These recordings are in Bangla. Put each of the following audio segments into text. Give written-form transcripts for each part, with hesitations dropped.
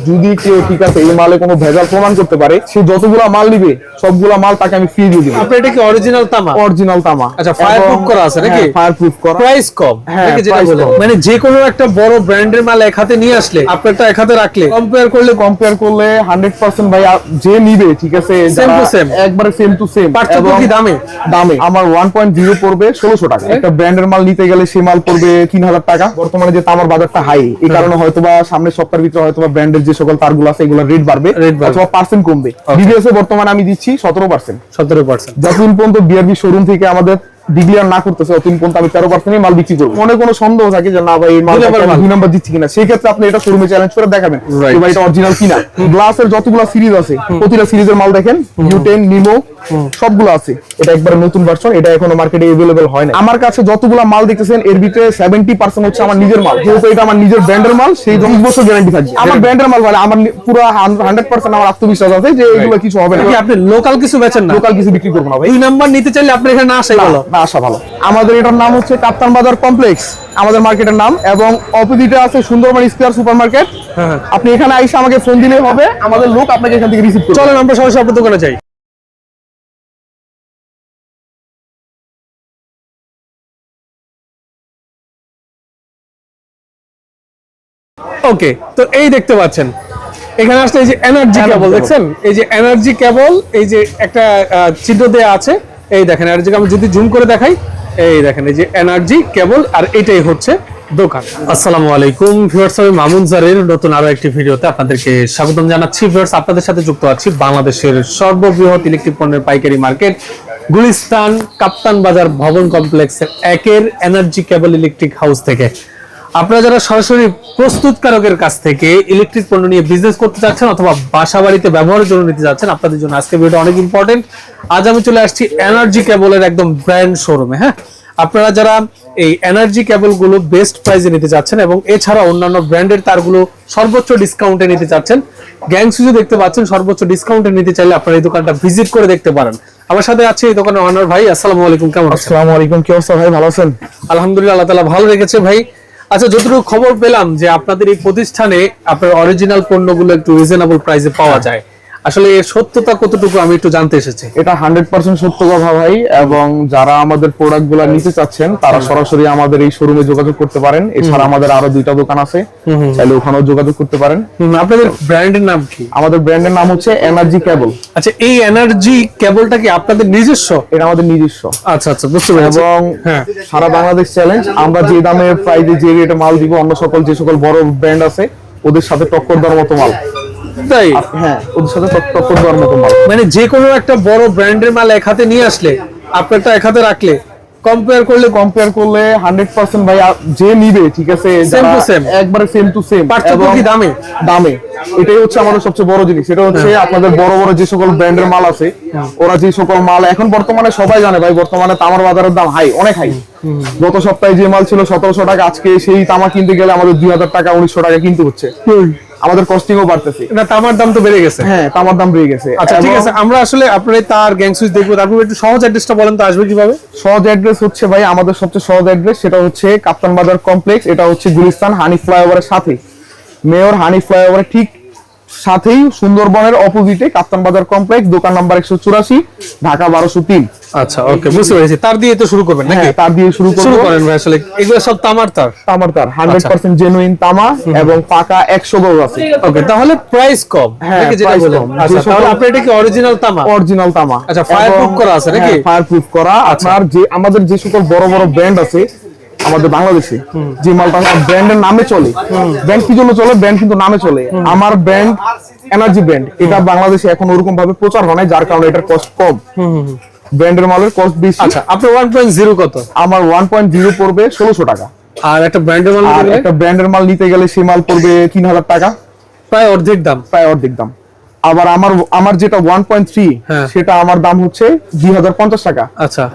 যদি কেউ ঠিক আছে এই মালে কোনো ভেজাল প্রমাণ করতে পারে, সে যতগুলা মাল নিবে সবগুলা মাল তাকে আমি ফ্রি দিয়ে দিব। আপনার এটা কি অরিজিনাল তামা? অরিজিনাল তামা। আচ্ছা, ফায়ারপ্রুফ করা আছে নাকি? ফায়ারপ্রুফ করা, প্রাইস কম নাকি যেটা বলে, মানে যে কোনো একটা বড় ব্র্যান্ডের মাল এক হাতে নিয়ে আসলে আপনারটা এক হাতে রাখলে কম্পেয়ার করলে 100% ভাই যে নিবে ঠিক আছে সেম টু সেম, একবারে সেম টু সেম। পার্থক্য কি দামে? আমার 1.0 পড়বে 1600 টাকা। একটা ব্র্যান্ডের মাল নিতে গেলে সেই মাল পড়বে 3000 টাকা। বর্তমানে যে তামার বাজারটা হাই, এই কারণে হয়তোবা সামনের সপ্তাহের ভিতরে হয়তোবা ব্র্যান্ডের যে সকল তারগুলো আছে এগুলো রেট বাড়বে অথবা পার্সেন্ট কমবে। বিবিএস এ বর্তমানে আমি দিচ্ছি 17%। যতদিন পর্যন্ত বিআরবি শোরুম থেকে আমাদের ডিক্লিয়ার না করতেছে ততদিন পর্যন্ত আমি 13% মাল বিক্রি করব। মনে কোনো সন্দেহ থাকে যে না ভাই এই মাল 2 নাম্বার দিচ্ছি কিনা, সেই ক্ষেত্রে আপনি এটা শোরুমে চ্যালেঞ্জ করে দেখাবেন যে ভাই এটা অরিজিনাল কিনা। গ্লাসের যতগুলো সিরিজ আছে প্রতিটা সিরিজের মাল দেখেন, U10 নিমো সবগুলো আছে। এটা একবারে নতুন ভার্সন, এটা এখনো মার্কেটে अवेलेबल হয় না। আমার কাছে যতগুলো মাল দেখতেছেন এর ভিতরে 70% হচ্ছে আমার নিজের মাল। যেহেতু এটা আমার নিজের ব্র্যান্ডের মাল, সেই 10 বছর গ্যারান্টি থাকবে। আমার ব্র্যান্ডের মাল মানে আমার পুরো 100% আমার আত্মবিশ্বাস আছে যে এগুলো কিছু হবে না। আপনি লোকাল কিছু বেচেন না? লোকাল কিছু বিক্রি করব না ভাই। 2 নাম্বার নিতে চাইলে আপনি এখানে না আসাই ভালো। না আসা ভালো। আমাদের এটার নাম হচ্ছে কাপ্তান বাজার কমপ্লেক্স, আমাদের মার্কেটের নাম, এবং অপোজিটে আছে সুন্দরবন স্কয়ার সুপার মার্কেট। আপনি এখানে আইসা আমাকে ফোন দিলেই হবে, আমাদের লোক আপনাকে এখান থেকে রিসিভ করবে। চলেন আমরা সরাসরি আপনার দোকানে যাই। ওকে, তো এই দেখতে পাচ্ছেন এখানে আসলে এই যে এনার্জি কেবল দেখছেন, এই যে এনার্জি কেবল, এই যে একটা চিত্র দেয়া আছে, এই দেখেন এনার্জি কেবল। যদি জুম করে দেখাই, এই দেখেন এই যে এনার্জি কেবল, আর এটাই হচ্ছে দোকান। আসসালামু আলাইকুম ভিউয়ার্স, আমি মামুন জারির নতুন আরো একটি ভিডিওতে আপনাদেরকে স্বাগতম জানাচ্ছি। ভিউয়ার্স, আপনাদের সাথে যুক্ত আছি বাংলাদেশের সর্ববৃহৎ ইলেকট্রিক পণ্যের পাইকারি মার্কেট গুলিস্তান কাপ্তান বাজার ভবন কমপ্লেক্সের একের এনার্জি কেবল ইলেকট্রিক হাউস থেকে। আপনারা যারা সরাসরি প্রস্তুতকারকের কাছ থেকে ইলেকট্রিক পণ্য নিয়ে বিজনেস করতে চাচ্ছেন অথবা বাসা বাড়িতে ব্যবহারের জন্য নিতে যাচ্ছেন, আপনাদের জন্য আজকে ভিডিওটা অনেক ইম্পর্টেন্ট। আজ আমি চলে আসছি এনার্জি কেবলের একদম ব্র্যান্ড শোরুমে। হ্যাঁ, আপনারা যারা এই এনার্জি কেবল গুলো বেস্ট প্রাইসে নিতে যাচ্ছেন এবং এছাড়া অন্যান্য ব্র্যান্ডের তারগুলো সর্বোচ্চ ডিসকাউন্টে নিতে চাচ্ছেন, গ্যাং সুইচ দেখতে পাচ্ছেন, সর্বোচ্চ ডিসকাউন্টে নিতে চাইলে আপনারা এই দোকানটা ভিজিট করে দেখতে পারেন। আমার সাথে আছে এই দোকানের ওনার ভাই। আসসালামু আলাইকুম, কেমন আছেন? আসসালামু আলাইকুম, কি অবস্থা ভাই? ভালো আছেন? আলহামদুলিল্লাহ, আল্লাহ তাআলা ভালো রেখেছে ভাই। আচ্ছা, যতটুকু খবর পেলাম যে আপনাদের এই প্রতিষ্ঠানে আপনার অরিজিনাল পণ্যগুলো একটু রিজনেবল প্রাইসে পাওয়া যায়, আসলে এর সত্যতা কতটুকু আমি একটু জানতে এসেছি। এটা 100% সত্য কথা ভাই, এবং যারা আমাদের প্রোডাক্টগুলো নিতে চাচ্ছেন তারা সরাসরি আমাদের এই শোরুমে যোগাযোগ করতে পারেন। এছাড়া আমাদের আরো 2টা দোকান আছে, চাইলে ওখানেও যোগাযোগ করতে পারেন। আপনাদের ব্র্যান্ডের নাম কি? আমাদের ব্র্যান্ডের নাম হচ্ছে এনার্জি কেবল। আচ্ছা, এই এনার্জি কেবলটা কি আপনাদের নিজস্ব? এটা আমাদের নিজস্ব। আচ্ছা আচ্ছা, বুঝতে পেরেছি। এবং সারা বাংলাদেশ চ্যালেঞ্জ, আমরা যে দামে প্রাইসে যে রেটে মাল দিব অন্য সকল যে সকল বড় ব্র্যান্ড আছে ওদের সাথে টক্কর দেওয়ার মতো মাল। তাই? হ্যাঁ, ওদের সাথে টক্কর দেওয়ার মতো মাল। মানে যে কোনো একটা বড় ব্র্যান্ডের মাল এক হাতে নিয়ে আসলে আপনারটা এক হাতে রাখলে কম্পেয়ার করলে 100% ভাই যে নিবে ঠিক আছে সেম টু সেম, একবারে সেম টু সেম। পার্থক্য কি দামে? এটাই হচ্ছে আমাদের সবচেয়ে বড় জিনিস। এটা হচ্ছে আপনাদের বড় বড় যে সকল ব্র্যান্ডের মাল আছে, ওরা যে সকল মাল এখন বর্তমানে সবাই জানে ভাই, বর্তমানে তামার বাজারের দাম হাই, অনেক হাই। গত সপ্তাহে যে মাল ছিল 1700 টাকা, আজকে সেই তামা কিনতে গেলে আমাদের 2000 টাকা 1900 টাকা কিনতে হচ্ছে। আমাদের কস্টিংও বাড়তেছে। না, তামার দাম তো বেড়ে গেছে। হ্যাঁ, তামার দাম বেড়ে গেছে। আচ্ছা ঠিক আছে, আমরা আসলে আপনাদের তার গ্যাং সুইচ দেখবো, তারপর একটু সহজ অ্যাড্রেসটা বলেন তো, আসবে কিভাবে? সহজ অ্যাড্রেস হচ্ছে ভাই, আমাদের সবচেয়ে সহজ অ্যাড্রেস সেটা হচ্ছে কাপ্তান বাজার কমপ্লেক্স। এটা হচ্ছে গুলিস্তান হানি ফ্লাইওভারের সাথে, মেয়র হানি ফ্লাইওভারের ঠিক সাথেই সুন্দরবনের অপোজিটে কাপ্তান বাজার কমপ্লেক্স, দোকান নাম্বার 184, ঢাকা 1203। আচ্ছা ওকে, বুঝতে পেরেছি। তার দিয়ে তো শুরু করবেন নাকি? তার দিয়ে শুরু করেন ভাই। আসলে এগুলো সব তামার তার? তামার তার, 100% জেনুইন তামা এবং পাকা 100 গজ আছে। ওকে, তাহলে প্রাইস কম নাকি যেটা বললাম? আচ্ছা, তাহলে আপনি এটা কি অরিজিনাল তামা? অরিজিনাল তামা। আচ্ছা, ফায়ারপ্রুফ করা আছে নাকি? ফায়ারপ্রুফ করা। আপনার যে আমাদের যে সকল বড় বড় ব্র্যান্ড আছে আমাদের বাংলাদেশে, যে মালটা ব্র্যান্ডের নামে চলে, ব্র্যান্ড কি জন্য চলে? ব্র্যান্ড কিন্তু নামে চলে। আমার ব্র্যান্ড এনার্জি ব্র্যান্ড, এটা বাংলাদেশে এখন ওরকম ভাবে প্রচার হয় না, যার কারণে এটার কস্ট কম। ব্র্যান্ডের মালের কস্ট বেশি। আচ্ছা, আপনার 1.0 কত? আমার 1.0 পড়বে 1600 টাকা। আর একটা ব্র্যান্ডের মাল নিতে গেলে? একটা ব্র্যান্ডের মাল নিতে গেলে সেই মাল পড়বে 3000 টাকা, প্রায় অর্ধেক দাম। আবার আমার যেটা 1.3 সেটা আমার দাম হচ্ছে 2050 টাকা। আচ্ছা,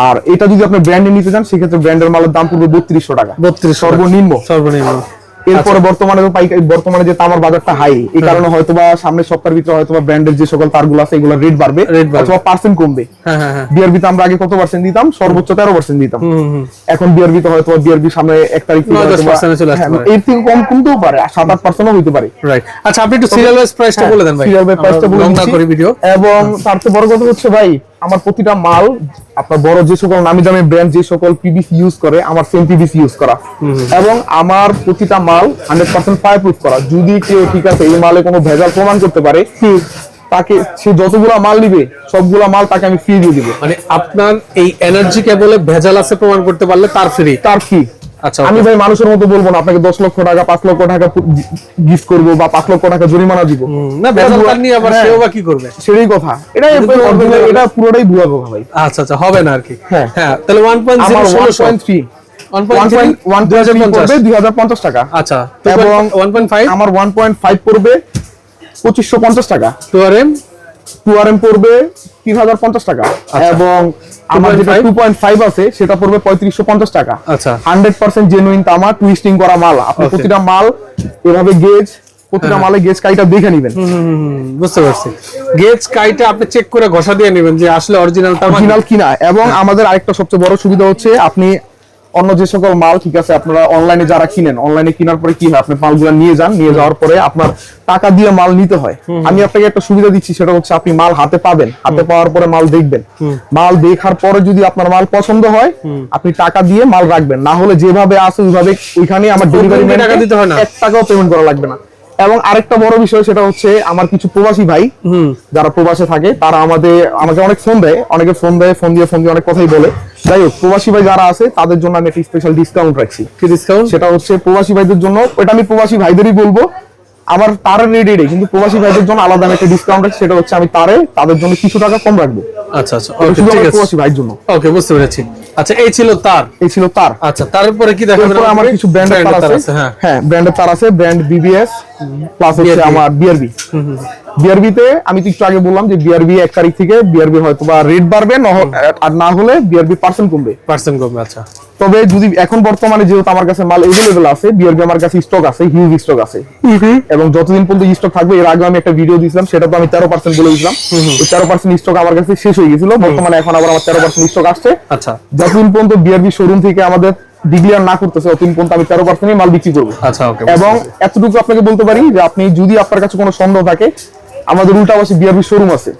আর এটা যদি আপনি ব্র্যান্ডে নিতে চান সেক্ষেত্রে ব্র্যান্ডের মালের দাম পড়বে 3200 টাকা, 3200 সর্বনিম্ন। এরপরে বর্তমানে যে তামার বাজারটা হাই, এই কারণে হয়তোবা সামনের সপ্তাহের ভিতরে হয়তোবা ব্র্যান্ডের যে সকল তারগুলো আছে এগুলোর রেট বাড়বে অথবা পার্সেন্ট কমবে। বিআরবি তে আমরা আগে কত পার্সেন্ট দিতাম? সর্বোচ্চ 13% দিতাম। এখন বিআরবি তে হয়তো বিআরবি সামনে 1 তারিখ থেকে এর থেকে কম কমতেও পারে, 7-8% হইতে পারে। রাইট। আচ্ছা, আপনি একটু সিরিয়াল ওয়াইজ প্রাইসটা বলে দেন ভাই। সিরিয়াল ওয়াইজ প্রাইসটা বলে দিচ্ছি। এবং তার চেয়ে বড় কথা হচ্ছে ভাই, আমার প্রতিটা মাল আপনার বড় যে সকল নামি দামি ব্র্যান্ড যে সকল পিভিসি ইউজ করে, আমার সেম পিভিসি ইউজ করা, এবং আমার প্রতিটা মাল 100% ফায়ারপ্রুফ করা। যদি কেউ ঠিক আছে এই মালে কোনো ভেজাল প্রমাণ করতে পারে, তাকে সে যতগুলা মাল নিবে সবগুলা মাল তাকে আমি ফ্রি দিয়ে দিব। মানে আপনার এই এনার্জি কেবলে ভেজাল আছে প্রমাণ করতে পারলে তার ফ্রি? তার ফ্রি। আচ্ছা, আমি ভাই মানুষের মতো বলবো না আপনাকে 10 লক্ষ টাকা 5 লক্ষ টাকা গিফট করব বা 5 লক্ষ টাকা জরিমানা দিব। না, ভেজাল কার নিয়ে আবার সেও বা কি করবে? সেটাই কথা। এটা পুরোটাই ভুয়া কথা ভাই। আচ্ছা আচ্ছা, হবে না আর কি। হ্যাঁ, তাহলে 1.0 1.3 পড়বে 2050 টাকা। আচ্ছা, এবং 1.5 আমার 1.5 পড়বে 2550 টাকা। 2RM পড়বে 3050 টাকা। এবং আমার যেটা 2.5 আছে সেটা পড়বে 3550 টাকা। আচ্ছা, 100% জেনুইন তামা, টুইস্টিং করা মাল। আপনি প্রতিটা মাল এভাবে গেজ, প্রতিটা মালে গেজ কাইটা দেখে নেবেন। বুঝতে পারছি। গেজ কাইটা আপনি চেক করে ঘষা দিয়ে নেবেন যে আসলে অরিজিনাল কিনা। এবং আমাদের আরেকটা সবচেয়ে বড় সুবিধা হচ্ছে, আপনি অন্য যে সকল মাল ঠিক আছে আপনারা অনলাইনে যারা কিনেন, অনলাইনে কেনার পরে কি হয়, আপনি মালগুলো নিয়ে যান, নিয়ে যাওয়ার পরে আপনার টাকা দিয়ে মাল নিতে হয়। আমি আপনাকে একটা সুবিধা দিচ্ছি, সেটা হচ্ছে আপনি মাল হাতে পাবেন, হাতে পাওয়ার পরে মাল দেখবেন, মাল দেখার পরে যদি আপনার মাল পছন্দ হয় আপনি টাকা দিয়ে মাল রাখবেন, না হলে যেভাবে আছে ওইভাবে ওইখানে আমার ডেলিভারি ম্যান টাকা দিতে হয় না, 1 টাকাও পেমেন্ট করা লাগবে না। এবং আরেকটা বড় বিষয় সেটা হচ্ছে, আমার কিছু প্রবাসী ভাই যারা প্রবাসে থাকে তারা আমাকে অনেক ফোন দেয়, ফোন দিয়ে অনেক কথাই বলে। যাই হোক, প্রবাসী ভাই যারা আছে তাদের জন্য আমি একটা স্পেশাল ডিসকাউন্ট রাখছি। কি ডিসকাউন্ট? সেটা হচ্ছে প্রবাসী ভাইদের জন্য, ওটা আমি প্রবাসী ভাইদেরই বলবো, আমার তারের রেডি, কিন্তু প্রবাসী ভাইদের জন্য আলাদা আমি একটা ডিসকাউন্ট রাখছি। সেটা হচ্ছে আমি তাদের জন্য কিছু টাকা কম রাখবো। আচ্ছা আচ্ছা, ওকে, ঠিক আছে, প্রবাসী ভাইয়ের জন্য। ওকে, বুঝতে পেরেছি। আচ্ছা, এই ছিল তার। আচ্ছা, তারপরে কি দেখাবেন? আমার কিছু ব্র্যান্ডের তার আছে। হ্যাঁ, ব্র্যান্ডের তার আছে, ব্র্যান্ড বিবিএস প্লাস হচ্ছে আমার বিআরবি। বিআরবি তে আমি তো একটু আগে বললাম যে বিআরবি 1 তারিখ থেকে বিআরবি হয়তোবা রেট বাড়বে, আর না হলে বিআরবি পার্সেন্ট কমবে। আচ্ছা, তবে যদি এখন বর্তমানে যেহেতু আমার কাছে মাল এভেলেবেল আছে, বিআরবি আমার কাছে স্টক আছে, হিউজ স্টক আছে, এবং যতদিন পর্যন্ত স্টক থাকবে, এর আগে আমি একটা ভিডিও দিয়েছিলাম, সেটা তো আমি 13% বলে দিয়েছিলাম, ওই 13% স্টক আমার কাছে শেষ হয়ে গেছিল। বর্তমানে এখন আবার আমার 13% স্টক আসছে। আচ্ছা, যতদিন পর্যন্ত বিআরবি শোরুম থেকে আমাদের ডিক্লেয়ার না করতেছে ততদিন পর্যন্ত আমি 13% মাল বিক্রি করবো। আচ্ছা, ওকে। এবং এতটুকু আপনাকে বলতে পারি যে আপনি যদি আপনার কাছে কোনো সন্দেহ থাকে, আমাদের উল্টাপাশে বিআরবি শোরুম আছে,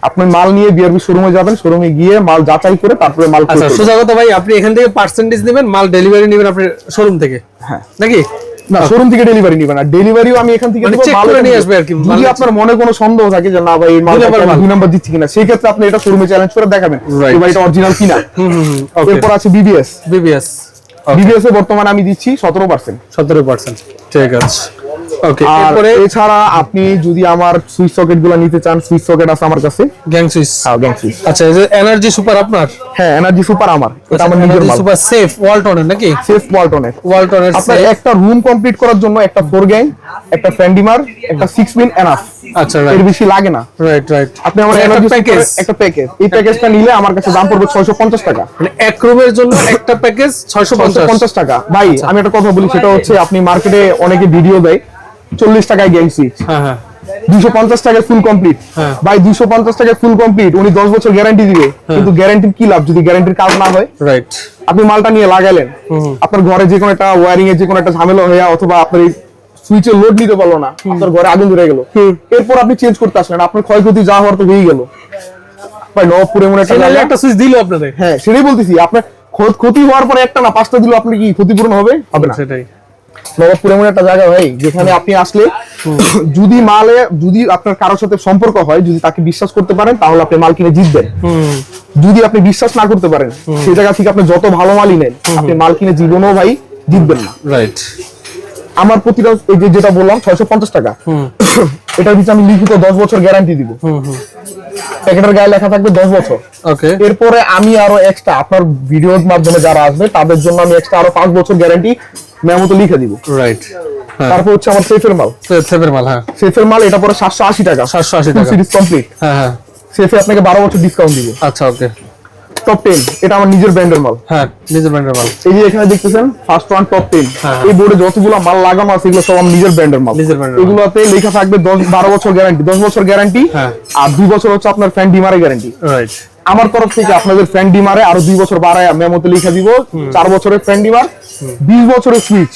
আপনি মাল নিয়ে বিআরবি শোরুমে যাবেন, শোরুমে গিয়ে মাল যাচাই করে তারপরে মাল। আচ্ছা, সোজা কথা ভাই, আপনি এখান থেকে পার্সেন্টেজ নেবেন, মাল ডেলিভারি নেবেন আপনি শোরুম থেকে? হ্যাঁ, নাকি? না, শোরুম থেকে ডেলিভারি নিবেন না, ডেলিভারিও আমি এখান থেকে দেব, মাল নিয়ে আসবে আর কি। যদি আপনার মনে কোনো সন্দেহ থাকে যে না ভাই এই মাল 2 নাম্বার দিচ্ছি কিনা, সেই ক্ষেত্রে আপনি এটা শোরুমে চ্যালেঞ্জ করে দেখাবেন যে ভাই এটা অরিজিনাল কিনা। এরপর আছে বিবিএস এ বর্তমানে আমি দিচ্ছি 17%। ঠিক আছে, ওকে। এরপরে এছাড়া আপনি যদি আমার সুইচ সকেট গুলো নিতে চান, সুইচ সকেট আছে আমার কাছে, গ্যাং সুইচ। আচ্ছা, এই যে এনার্জি সুপার আপনার? হ্যাঁ, এনার্জি সুপার আমার, এটা আমার নিজের মাল। সুপার সেফ ওয়ালটনের নাকি? সেফ ওয়ালটনের। আপনার একটা রুম কমপ্লিট করার জন্য একটা 4 গ্যাং, একটা ফ্যান্ডিমার, একটা 6 পিন এনাফ। আচ্ছা, এর বেশি লাগে না। রাইট। আপনি আমার এনার্জি প্যাকেজ, একটা প্যাকেজ, এই প্যাকেজটা নিলে আমার কাছে দাম পড়বে 650 টাকা। মানে এক রুমের জন্য একটা প্যাকেজ 650 টাকা। ভাই আমি একটা কথা বলি, সেটা হচ্ছে আপনি মার্কেটে অনেকে ভিডিও দেয় 40 টাকায় গ্যাং সুইচ, 250 টাকায় ফুল কমপ্লিট। ভাই 250 টাকায় ফুল কমপ্লিট, উনি 10 বছর গ্যারান্টি দিবে, কিন্তু গ্যারান্টির কি লাভ যদি গ্যারান্টির কাজ না হয়? রাইট। আপনি মালটা নিয়ে লাগাইলেন, আপনার ঘরে যে কোনো একটা ওয়্যারিং এর যে কোনো একটা ঝামেলা হয়ে, অথবা আপনার সুইচে লোড নিতে পারলো না, আপনার ঘরে আগুন ধরে গেল, এরপর আপনি চেঞ্জ করতে আসলেন, আপনার ক্ষয়ক্ষতি যা হওয়ার তো হয়েই গেল। ভাই নবপুরে মনে একটা সুইচ দিল আপনাদের। হ্যাঁ, সেটাই বলতেছি, আপনার ক্ষতি হওয়ার পরে একটা না 5টা দিল, আপনার কি ক্ষতিপূরণ হবে না? সেটাই। নবাবপুর এমন একটা জায়গা ভাই, যেখানে আপনি আসলে যদি আপনার কারোর সাথে সম্পর্ক হয়, যদি তাকে বিশ্বাস করতে পারেন, তাহলে আপনি মাল কিনে জিতবেন। যদি আপনি বিশ্বাস না করতে পারেন, সেই জায়গা থেকে আপনি যত ভালো মালই নেন, আপনি মাল কিনে জীবনেও ভাই জিতবেন না। রাইট। আমার প্রতিটা এই যেটা বললাম 650 টাকা, এটার ভিতরে আমি লিখিত 10 বছর গ্যারান্টি দিব। প্যাকেটের গায়ে লেখা থাকবে 10 বছর। ওকে। এরপরে আমি আরো এক্সট্রা আপনার ভিডিওর মাধ্যমে যারা আসবে তাদের জন্য আমি এক্সট্রা আরো 5 বছর গ্যারান্টি মেমোতে লিখে দিব। রাইট। তারপর হচ্ছে আমার সেফের মাল। হ্যাঁ, সেফের মাল এটা পরে 780 টাকা। Series complete. হ্যাঁ, সেফে আপনাকে 12 বছর ডিসকাউন্ট দিব। আচ্ছা, ওকে। টপ 10 এটা আমার নিজের ব্র্যান্ডের মাল। হ্যাঁ, নিজের ব্র্যান্ডের মাল। এই যে এখানে দেখতেছেন ফার্স্ট ওয়ান টপ 10, হ্যাঁ। এই বোর্ডে যতগুলো মাল লাগানো আছে এগুলো সব আমার নিজের ব্র্যান্ডের মাল। নিজের brand এর মাল। এগুলোতে লেখা থাকবে 12 বছর গ্যারান্টি, 10 বছর গ্যারান্টি, হ্যাঁ। আর 2 বছর হচ্ছে আপনার ফ্যান ডিমারে গ্যারান্টি। রাইট। আমার তরফ থেকে আপনাদের ফ্যান ডিমারে আরো 2 বছর বাড়ায় মেমোতে লিখে দিব, 4 বছরের ফ্যান ডিমার, 20 বছরের সুইচ,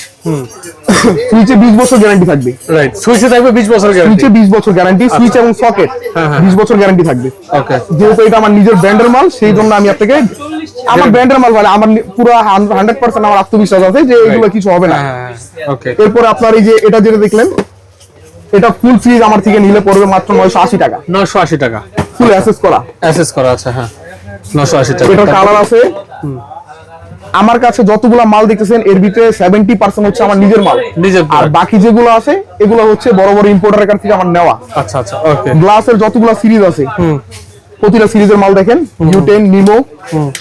সুইচে 20 বছর গ্যারান্টি থাকবে। রাইট, সুইচে থাকবে 20 বছর গ্যারান্টি। সুইচে 20 বছর গ্যারান্টি, সুইচ এবং সকেট হ্যাঁ, হ্যাঁ। 20 বছর গ্যারান্টি থাকবে। ওকে। যেহেতু এটা আমার নিজের ব্র্যান্ডের মাল, সেই জন্য আমি আপনাকে আমার ব্র্যান্ডের মাল বলে আমার পুরো 100% আমার আত্মবিশ্বাস আছে যে এগুলো কিছু হবে না। হ্যাঁ, ওকে। এরপর আপনার এই যে এটা যেটা দেখলেন, এটা ফুল ফ্রিজ আমার থেকে নিলে পড়বে মাত্র 980 টাকা, 980 টাকা ফুল অ্যাসেস করা। অ্যাসেস করা আছে, হ্যাঁ 980 টাকা। এটার কালার আছে। আমার কাছে যতগুলা মাল দেখতেছেন এর ভিতরে 70% হচ্ছে আমার নিজের মাল, নিজের আর product। বাকি যেগুলো আছে এগুলো হচ্ছে বড় বড় ইম্পোর্টারের কাছ থেকে আমার নেওয়া। আচ্ছা আচ্ছা, ওকে। গ্লাসের যতগুলা সিরিজ আছে প্রতিটা সিরিজের মাল দেখেন, U10, নিমো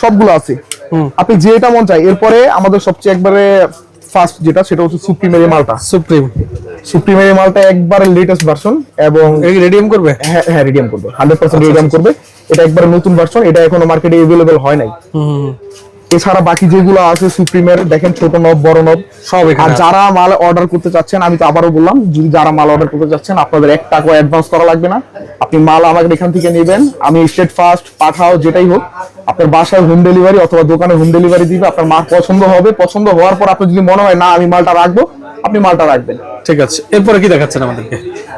সবগুলো আছে। আপনি যেটা মন চাই। এরপরে আমাদের সবচেয়ে একবারে ফার্স্ট যেটা, সেটা হচ্ছে সুপ্রিমের এই মালটা। সুপ্রিম। সুপ্রিমের এই মালটা একবারে লেটেস্ট ভার্সন এবং এই রেডিয়াম করবে? হ্যাঁ রিডিয়াম করবে, 100% রিডিয়াম করবে। এটা একবারে নতুন ভার্সন, এটা এখনো মার্কেটে अवेलेबल হয় নাই। এছাড়া বাকি যেগুলো আছে সুপ্রিমের দেখেন, ছোট নব, বড় নব সব এখানে আর আছে। যারা মাল অর্ডার করতে চাচ্ছেন, আমি তো আবারও বললাম, যদি যারা মাল অর্ডার করতে চাচ্ছেন আপনাদের 1 টাকা অ্যাডভান্স করা লাগবে না। আপনি মাল আমাদের এখান থেকে নেবেন, আমি স্টেট ফাস্ট পাঠাও যেটাই হোক আপনার বাসায় হোম ডেলিভারি অথবা দোকানে হোম ডেলিভারি দিবে। আপনার মাল পছন্দ হবে, পছন্দ হওয়ার পর আপনার যদি মনে হয় না আমি মালটা রাখবো, আপনি মালটা রাখবেন। ঠিক আছে, এরপরে কি দেখাচ্ছেন আমাদেরকে?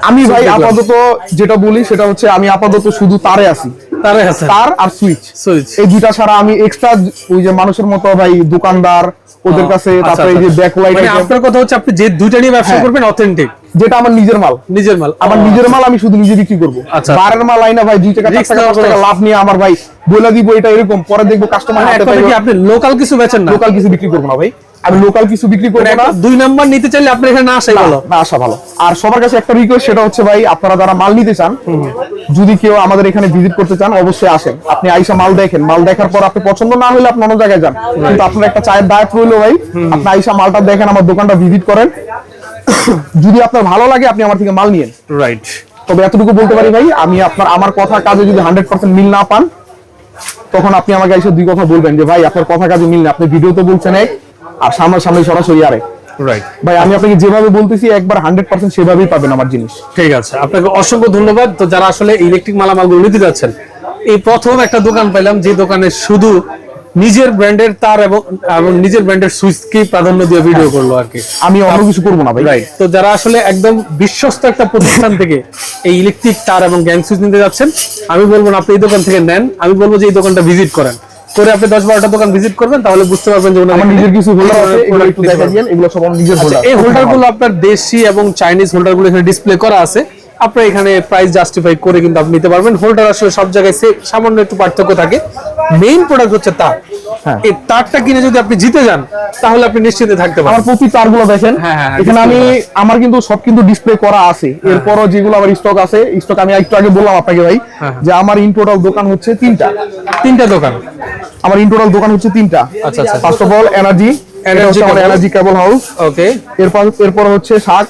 আমি ভাই দেখলাম। আপাতত যেটা বলি সেটা হচ্ছে আমি আপাতত শুধু তারে আছি, তারে আছে তার আর সুইচ, সুইচ। এই দুইটা ছাড়া আমি এক্সট্রা ওই যে মানুষের মতো ভাই দোকানদার ওদের কাছে, তারপরে এই যে ব্যাকলাইট, মানে আপনার কথা হচ্ছে আপনি যে দুইটা নিয়ে ব্যবসা হ্যাঁ। করবেন অথেন্টিক, যেটা আমার নিজের মাল, নিজের মাল। আমার নিজের মাল আমি শুধু নিজে বিক্রি করবো। আচ্ছা। বারের মাল আইনা ভাই 2 টাকা 4 Risk টাকা নেওয়া 5 টাকা লাভ নিয়ে আমার ভাই বলে দিব এটা এরকম, পরে দেখবো কাস্টমার মানে হাতে এক কথা কি আপনি লোকাল কিছু বেচেন না? লোকাল কিছু বিক্রি করবো না ভাই, আমি লোকাল কিছু বিক্রি করবো না। 2 নাম্বার নিতে চাইলে আপনি এখানে না আসাই ভালো। না আসা ভালো। আর সবার কাছে একটা রিকোয়েস্ট, সেটা হচ্ছে ভাই আপনারা যারা মাল নিতে চান, যদি কেউ আমাদের এখানে ভিজিট করতে চান অবশ্যই আসেন। আপনি আইসা মাল দেখেন, মাল দেখার পর আপনি পছন্দ না হলে আপনি অন্য জায়গায় যান, কিন্তু আপনার একটা চায়ের দায়িত্ব রইলো ভাই, আপনি আইসা মালটা দেখেন, আমার দোকানটা ভিজিট করেন, যদি আপনার ভালো লাগে আপনি আমার থেকে মাল নিয়েন। রাইট। তবে এতটুকু বলতে পারি ভাই, আমি আমার কথা কাজে যদি 100% মিল না পান, তখন আপনি আমাকে এসে 2 কথা বলবেন যে ভাই আপনার কথা কাজে মিল না, আপনি ভিডিওতে বলছেন এক আর সামনাসামনি সরাসরি আরেক। রাইট। ভাই আমি আপনাকে যেভাবে বলতেছি একবার 100% সেভাবেই পাবেন আমার জিনিস। ঠিক আছে, আপনাকে অসংখ্য ধন্যবাদ। তো যারা আসলে ইলেকট্রিক মালামালগুলো নিতে যাচ্ছেন, এই প্রথম একটা দোকান পাইলাম যে দোকানে শুধু নিজের ব্র্যান্ডের তার এবং নিজের ব্র্যান্ডের সুইচকে প্রাধান্য দিয়ে ভিডিও করলো আর কি। আমি অন্য কিছু করবো না ভাই। রাইট। তো যারা আসলে একদম বিশ্বস্ত একটা প্রতিষ্ঠান থেকে এই ইলেকট্রিক তার এবং গ্যাং সুইচ নিতে যাচ্ছেন, আমি বলবো না আপনি এই দোকান থেকে নেন, আমি বলবো যে এই দোকানটা ভিজিট করেন, করে আপনি 10-12টা দোকান ভিজিট করবেন, তাহলে বুঝতে পারবেন যে ওনার আমার এখানে নিজের কিছু হোল্ডার আছে, এগুলো product একটু নিতে দেখা পারবেন। দিয়েন, এগুলো সব আমার নিজের আচ্ছা, হোল্ডার। এই হোল্ডারগুলো আপনার দেশি এবং চাইনিজ হোল্ডারগুলো এখানে ডিসপ্লে করা আছে, আপনার এখানে প্রাইস জাস্টিফাই করে কিন্তু আপনি নিতে পারবেন। হোল্ডার আসলে সব জায়গায় সামান্য একটু পার্থক্য থাকে, মেইন প্রোডাক্ট হচ্ছে তার। হ্যাঁ। এই তারটা কিনে যদি আপনি জিতে যান, তাহলে আপনি নিশ্চিন্তে থাকতে পারেন। আমার প্রতি তারগুলো দেখেন, হ্যাঁ, হ্যাঁ, এখানে আমি display আমার কিন্তু সব কিন্তু ডিসপ্লে করা আছে। এরপরও যেগুলো আমার স্টক আছে, স্টক আমি একটু আগে বললাম আপনাকে ভাই যে আমার ইন টোটাল দোকান হচ্ছে 3টা দোকান। আমার ইন টোটাল দোকান হচ্ছে 3টা। আচ্ছা, আচ্ছা। First of all energy cable। Energy cable house, okay. এরপর হচ্ছে শাক,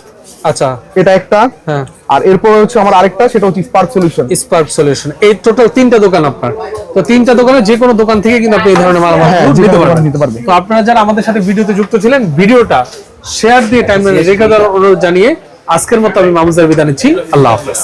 আচ্ছা। এটা একটা, হ্যাঁ। আর এরপর হচ্ছে আমার আরেকটা, সেটা হচ্ছে স্পার্ক সলিউশন। Spark solution. এই টোটাল 3টা দোকান আপনার। তো 3টা দোকানে যে কোনো দোকান থেকে কিন্তু আপনি এই ধরনের মালামাল হ্যাঁ, যে নিতে কোনো পারবেন। দোকান নিতে পারবে। তো আপনারা যারা আমাদের সাথে ভিডিওতে যুক্ত ছিলেন, ভিডিওটা শেয়ার দিয়ে টাইমলাইনে রেখে দেওয়ার অনুরোধ জানিয়ে আজকের মতো আমি মামুজার বিদায় নিচ্ছি। আল্লাহ হাফেজ।